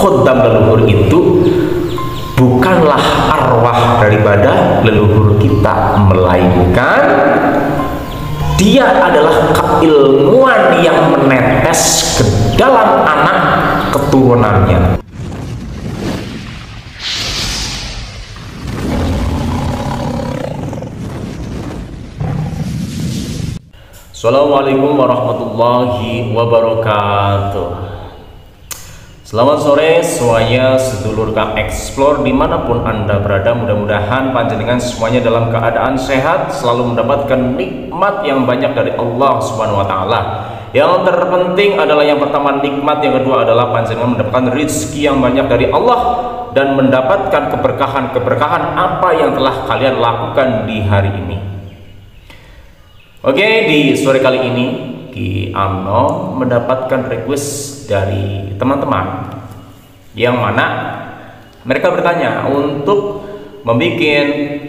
khodam leluhur itu bukanlah arwah daripada leluhur kita, melainkan dia adalah keilmuan yang menetes ke dalam anak keturunannya. Assalamualaikum warahmatullahi wabarakatuh. Selamat sore semuanya, sedulur Kang Explore dimanapun Anda berada. Mudah-mudahan panjenengan semuanya dalam keadaan sehat, selalu mendapatkan nikmat yang banyak dari Allah Subhanahu wa Ta'ala. Yang terpenting adalah yang pertama nikmat, yang kedua adalah panjenengan mendapatkan rezeki yang banyak dari Allah dan mendapatkan keberkahan-keberkahan apa yang telah kalian lakukan di hari ini. Oke, di sore kali ini Ki Amno mendapatkan request dari teman-teman yang mana mereka bertanya untuk membuat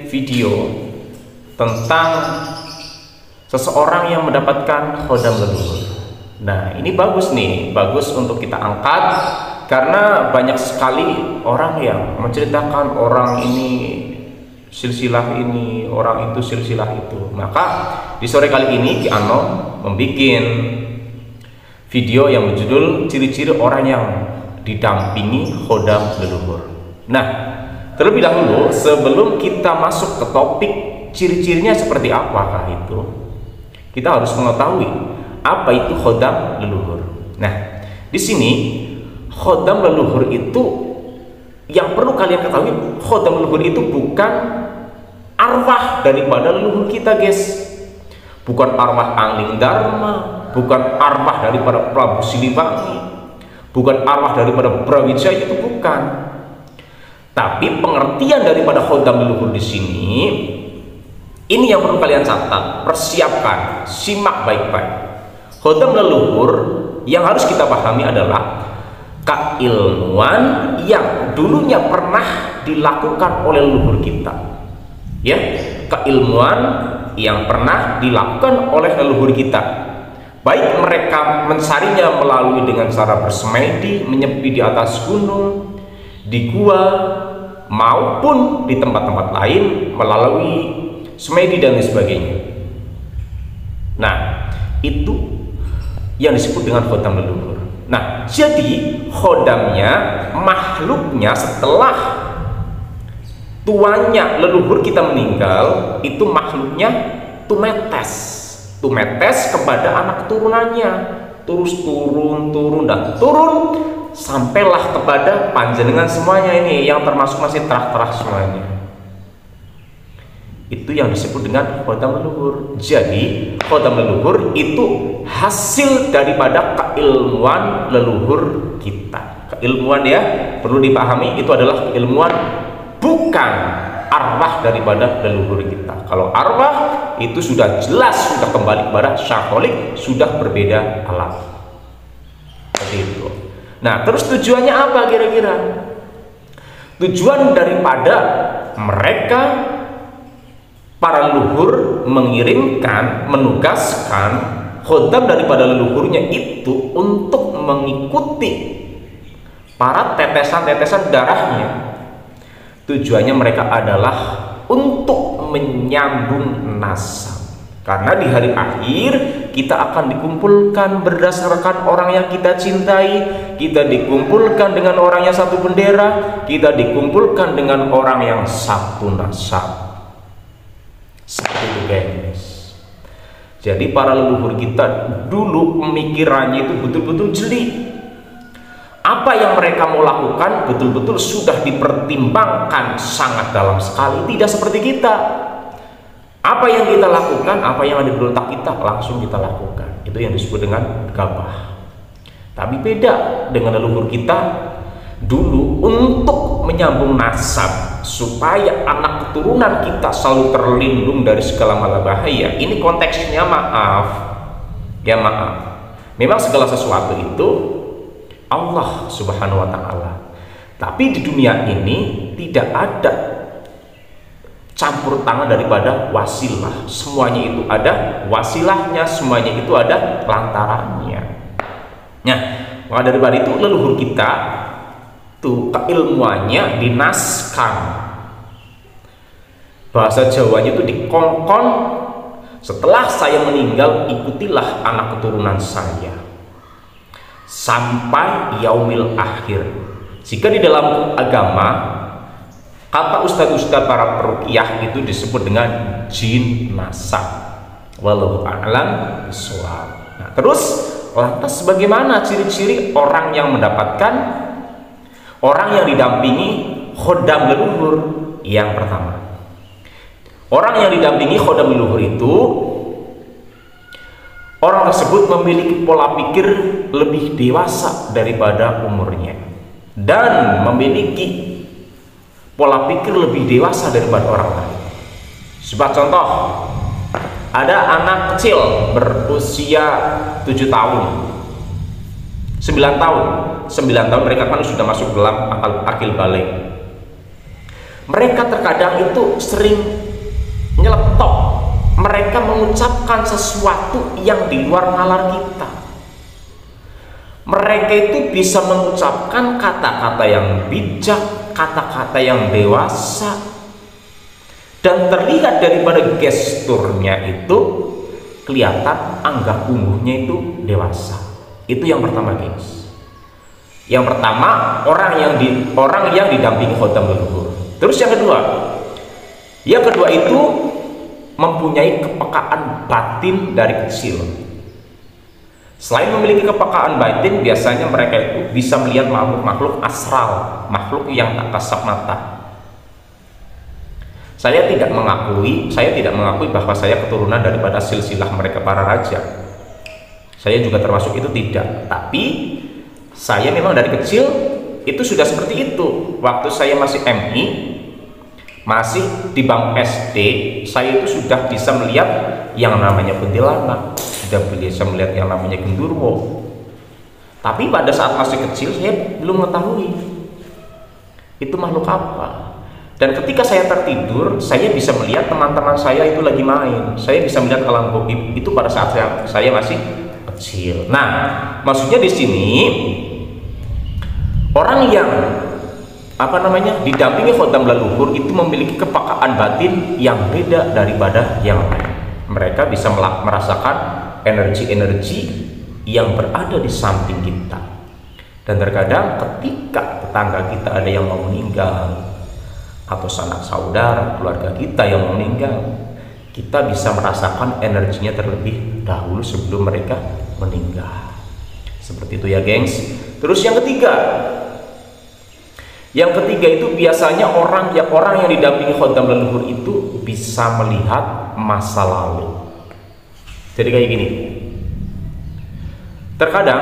video tentang seseorang yang mendapatkan khodam leluhur. Nah, ini bagus nih, bagus untuk kita angkat karena banyak sekali orang yang menceritakan orang ini silsilah ini, orang itu silsilah itu. Maka di sore kali ini Ki Amno membuat video yang berjudul ciri-ciri orang yang didampingi khodam leluhur. Nah, terlebih dahulu sebelum kita masuk ke topik ciri-cirinya seperti apakah itu, kita harus mengetahui apa itu khodam leluhur. Nah, di sini khodam leluhur itu yang perlu kalian ketahui, khodam leluhur itu bukan arwah daripada leluhur kita, guys. Bukan arwah Angling Dharma, bukan arwah daripada Prabu Siliwangi, bukan arwah daripada Brawijaya, itu bukan. Tapi pengertian daripada khodam leluhur di sini, ini yang perlu kalian catat, persiapkan, simak baik-baik. Khodam leluhur yang harus kita pahami adalah keilmuan yang dulunya pernah dilakukan oleh leluhur kita, ya, keilmuan yang pernah dilakukan oleh leluhur kita, baik mereka mencarinya melalui dengan cara bersemedi, menyepi di atas gunung, di gua, maupun di tempat-tempat lain melalui semedi dan lain sebagainya. Nah, itu yang disebut dengan khodam leluhur. Nah, jadi khodamnya, makhluknya setelah tuanya leluhur kita meninggal, itu makhluknya tumetes kepada anak keturunannya, terus turun dan turun sampailah kepada panjenengan semuanya ini yang termasuk masih terah-terah semuanya. Itu yang disebut dengan khodam leluhur. Jadi khodam leluhur itu hasil daripada keilmuan leluhur kita. Keilmuan, ya, perlu dipahami, itu adalah keilmuan, bukan arwah daripada leluhur kita. Kalau arwah itu sudah jelas, sudah kembali kepada syaholik, sudah berbeda alam. Seperti itu. Nah, terus tujuannya apa kira-kira? Tujuan daripada mereka para leluhur mengirimkan, menugaskan khodam daripada leluhurnya itu untuk mengikuti para tetesan-tetesan darahnya. Tujuannya mereka adalah untuk menyambung nasab, karena di hari akhir kita akan dikumpulkan berdasarkan orang yang kita cintai, kita dikumpulkan dengan orang yang satu bendera, kita dikumpulkan dengan orang yang satu nasab. Satu itu, guys. Jadi para leluhur kita dulu pemikirannya itu betul-betul jeli. Apa yang mereka mau lakukan betul-betul sudah dipertimbangkan sangat dalam sekali, tidak seperti kita. Apa yang kita lakukan, apa yang ada di otak kita, langsung kita lakukan. Itu yang disebut dengan gabah. Tapi beda dengan leluhur kita dulu, untuk menyambung nasab supaya anak keturunan kita selalu terlindung dari segala mala bahaya. Ini konteksnya, maaf ya, memang segala sesuatu itu Allah Subhanahu wa Ta'ala, tapi di dunia ini tidak ada campur tangan daripada wasilah. Semuanya itu ada wasilahnya, semuanya itu ada lantarannya. Nah, maka daripada itu leluhur kita itu keilmuannya dinaskan. Bahasa Jawanya itu dikongkon, setelah saya meninggal ikutilah anak keturunan saya sampai yaumil akhir. Jika di dalam agama kata ustadz-ustadz para peruqyah itu disebut dengan jin nasab. Wallahu a'lam bishawab. Nah, terus lantas bagaimana ciri-ciri orang yang mendapatkan, orang yang didampingi khodam leluhur? Yang pertama, orang yang didampingi khodam leluhur itu orang tersebut memiliki pola pikir lebih dewasa daripada umurnya dan memiliki pola pikir lebih dewasa daripada orang lain. Sebagai contoh, ada anak kecil berusia 7 tahun, 9 tahun. 9 tahun mereka kan sudah masuk dalam akil balik. Mereka terkadang itu sering nyeletok, mereka mengucapkan sesuatu yang di luar nalar kita. Mereka itu bisa mengucapkan kata-kata yang bijak, kata-kata yang dewasa, dan terlihat daripada gesturnya itu kelihatan anggap umurnya itu dewasa. Itu yang pertama, guys. Yang pertama, orang yang didampingi khodam leluhur. Terus yang kedua itu mempunyai kepekaan batin dari kecil. Selain memiliki kepekaan batin, biasanya mereka itu bisa melihat makhluk-makhluk astral, makhluk yang tak kasat mata. Saya tidak mengakui bahwa saya keturunan daripada silsilah mereka para raja. Saya juga termasuk itu tidak. Tapi saya memang dari kecil itu sudah seperti itu. Waktu saya masih MI, masih di bangku SD, saya itu sudah bisa melihat yang namanya kuntilanak, sudah bisa melihat yang namanya gendurwo. Tapi pada saat masih kecil saya belum mengetahui itu makhluk apa. Dan ketika saya tertidur, saya bisa melihat teman-teman saya itu lagi main. Saya bisa melihat alam gaib itu pada saat saya masih kecil. Nah, maksudnya di sini orang yang didampingi khodam leluhur itu memiliki kepekaan batin yang beda daripada yang lain. Mereka bisa merasakan energi-energi yang berada di samping kita. Dan terkadang ketika tetangga kita ada yang mau meninggal, atau sanak saudara keluarga kita yang mau meninggal, kita bisa merasakan energinya terlebih dahulu sebelum mereka meninggal. Seperti itu ya, gengs. Terus yang ketiga itu biasanya orang yang didampingi khodam leluhur itu bisa melihat masa lalu. Jadi kayak gini, terkadang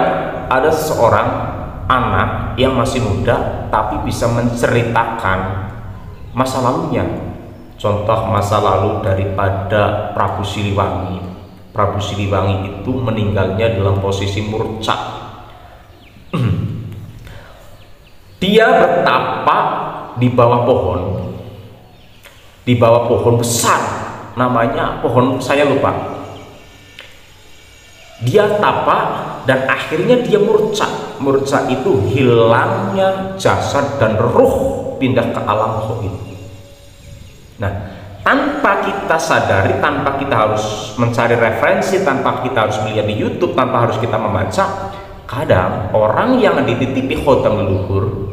ada seseorang anak yang masih muda tapi bisa menceritakan masa lalunya. Contoh masa lalu daripada Prabu Siliwangi. Prabu Siliwangi itu meninggalnya dalam posisi murca. Dia bertapa di bawah pohon besar, namanya pohon saya lupa. Dia tapa dan akhirnya dia murca. Murca itu hilangnya jasad dan ruh pindah ke alam gaib. Nah, tanpa kita sadari, tanpa kita harus mencari referensi, tanpa kita harus melihat di YouTube, tanpa harus kita membaca, kadang orang yang dititipi khodam leluhur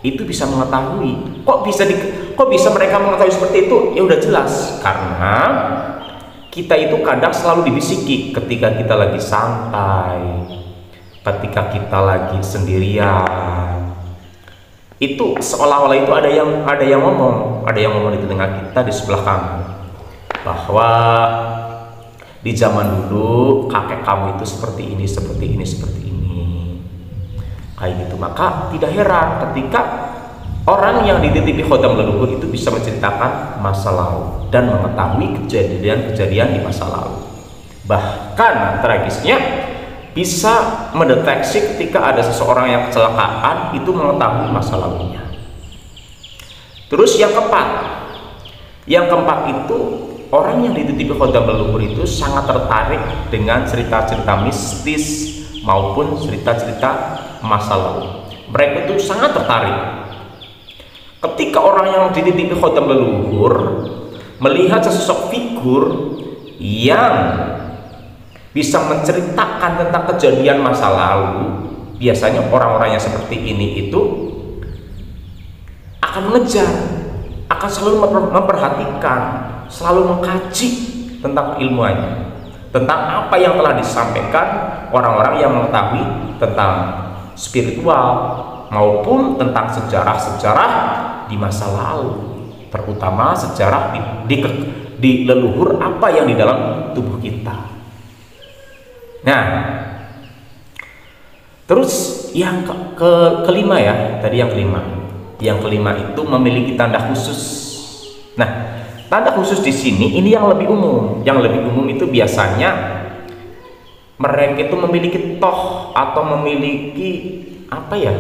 itu bisa mengetahui. Kok bisa mereka mengetahui seperti itu? Ya udah jelas, karena kita itu kadang selalu dibisiki ketika kita lagi santai, ketika kita lagi sendirian. Itu seolah-olah itu ada yang ngomong di telinga kita di sebelah kanan, bahwa di zaman dulu kakek kamu itu seperti ini kayak gitu. Maka tidak heran ketika orang yang dititipi khodam leluhur itu bisa menceritakan masa lalu dan mengetahui kejadian-kejadian di masa lalu. Bahkan tragisnya bisa mendeteksi ketika ada seseorang yang kecelakaan, itu mengetahui masa lalunya. Terus yang keempat itu orang yang dititipi khodam leluhur itu sangat tertarik dengan cerita-cerita mistis maupun cerita-cerita masa lalu. Mereka itu sangat tertarik ketika orang yang dititipi khodam leluhur melihat sesosok figur yang bisa menceritakan tentang kejadian masa lalu. Biasanya orang-orang yang seperti ini itu akan mengejar, akan selalu memperhatikan, selalu mengkaji tentang ilmuannya, tentang apa yang telah disampaikan orang-orang yang mengetahui tentang spiritual maupun tentang sejarah-sejarah di masa lalu, terutama sejarah di leluhur apa yang di dalam tubuh kita. Nah, terus yang kelima ya, tadi yang kelima. Yang kelima itu memiliki tanda khusus. Nah, tanda khusus di sini ini yang lebih umum. Yang lebih umum itu biasanya mereka itu memiliki toh atau memiliki apa ya?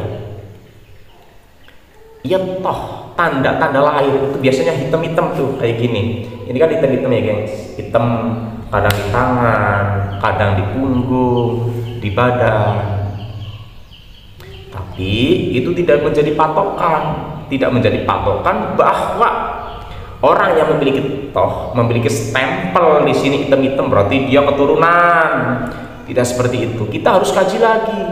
Ya toh, tanda-tanda lahir itu biasanya hitam-hitam tuh kayak gini. Ini kan hitam-hitam ya, gengs. Hitam kadang di tangan, kadang di punggung, di badan. Tapi itu tidak menjadi patokan bahwa orang yang memiliki stempel di sini hitam-hitam berarti dia keturunan. Tidak seperti itu. Kita harus kaji lagi.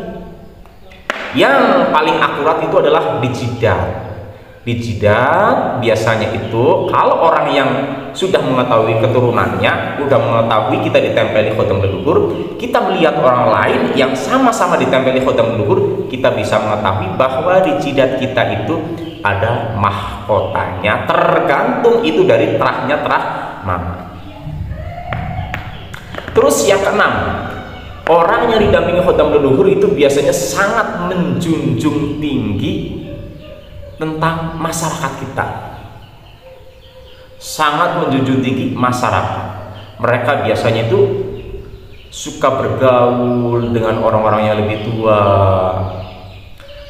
Yang paling akurat itu adalah di jidat. Di jidat biasanya itu kalau orang yang sudah mengetahui keturunannya, sudah mengetahui kita ditempeli khodam leluhur, kita melihat orang lain yang sama-sama ditempeli khodam leluhur, kita bisa mengetahui bahwa di jidat kita itu ada mahkotanya, tergantung itu dari terahnya terah mana. Terus yang keenam, orang yang didampingi khodam leluhur itu biasanya sangat menjunjung tinggi tentang masyarakat kita, sangat menjunjung tinggi masyarakat. Mereka biasanya itu suka bergaul dengan orang-orang yang lebih tua,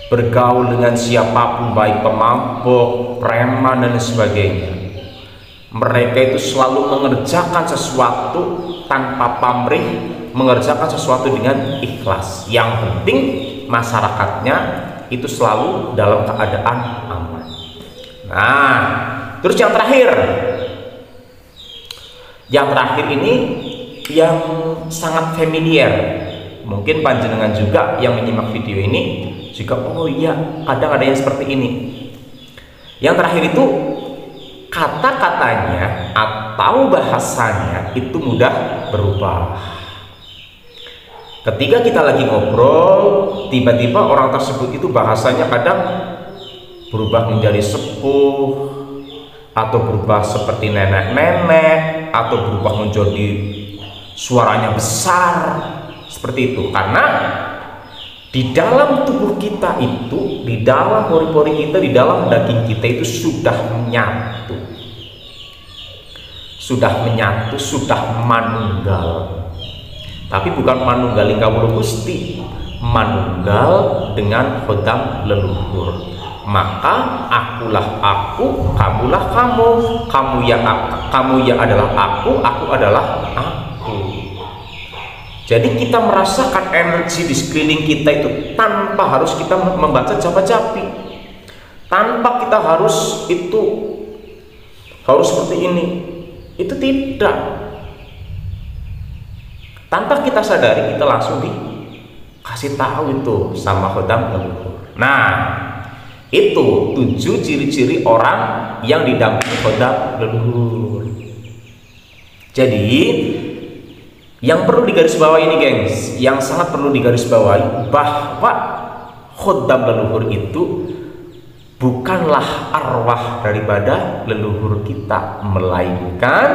bergaul dengan siapapun, baik pemabuk, preman dan sebagainya. Mereka itu selalu mengerjakan sesuatu tanpa pamrih, mengerjakan sesuatu dengan ikhlas. Yang penting masyarakatnya itu selalu dalam keadaan aman. Nah, terus yang terakhir ini yang sangat familiar. Mungkin panjenengan juga yang menyimak video ini juga, oh iya, kadang ada yang seperti ini. Yang terakhir itu kata-katanya atau bahasanya itu mudah berubah. Ketika kita lagi ngobrol, tiba-tiba orang tersebut itu bahasanya kadang berubah menjadi sepuh, atau berubah seperti nenek-nenek, atau berubah menjadi suaranya besar, seperti itu. Karena di dalam tubuh kita itu, di dalam pori-pori kita, di dalam daging kita itu sudah menyatu, sudah manunggal. Tapi bukan manunggaling kawula Gusti, manunggal dengan khodam leluhur. Maka akulah aku, kamulah kamu, kamu ya adalah aku adalah aku. Jadi kita merasakan energi di sekeliling kita itu tanpa harus kita membaca japa-japi, tanpa kita harus seperti ini. Itu tidak. Tanpa kita sadari, kita langsung dikasih tahu itu sama khodam leluhur. Nah, itu 7 ciri-ciri orang yang didampingi khodam leluhur. Jadi yang perlu digarisbawahi ini, gengs, yang sangat perlu digarisbawahi, bahwa khodam leluhur itu bukanlah arwah daripada leluhur kita, melainkan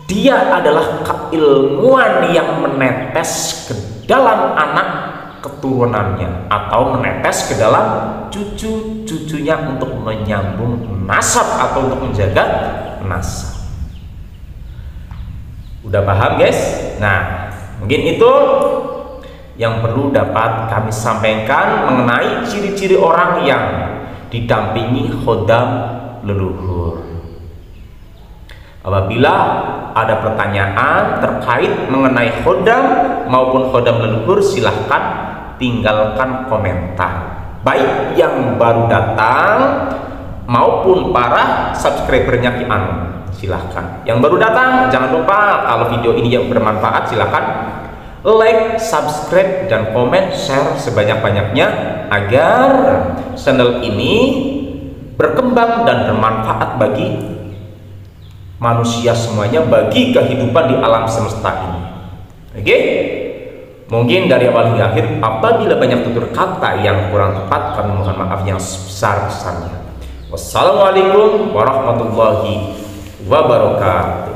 dia adalah keilmuan yang menetes ke dalam anak keturunannya, atau menetes ke dalam cucu-cucunya untuk menyambung nasab atau untuk menjaga nasab. Udah paham, guys? Nah, mungkin itu yang perlu dapat kami sampaikan mengenai ciri-ciri orang yang didampingi khodam leluhur. Apabila ada pertanyaan terkait mengenai khodam maupun khodam leluhur, silahkan tinggalkan komentar. Baik yang baru datang maupun para subscribernya Ki Anu, silahkan. Yang baru datang jangan lupa kalau video ini yang bermanfaat silahkan like, subscribe, dan komen, share sebanyak-banyaknya agar channel ini berkembang dan bermanfaat bagi manusia semuanya, bagi kehidupan di alam semesta ini. Oke? Mungkin dari awal hingga akhir apabila banyak tutur kata yang kurang tepat, kami mohon maaf yang sebesar-besarnya. Wassalamualaikum warahmatullahi wabarakatuh.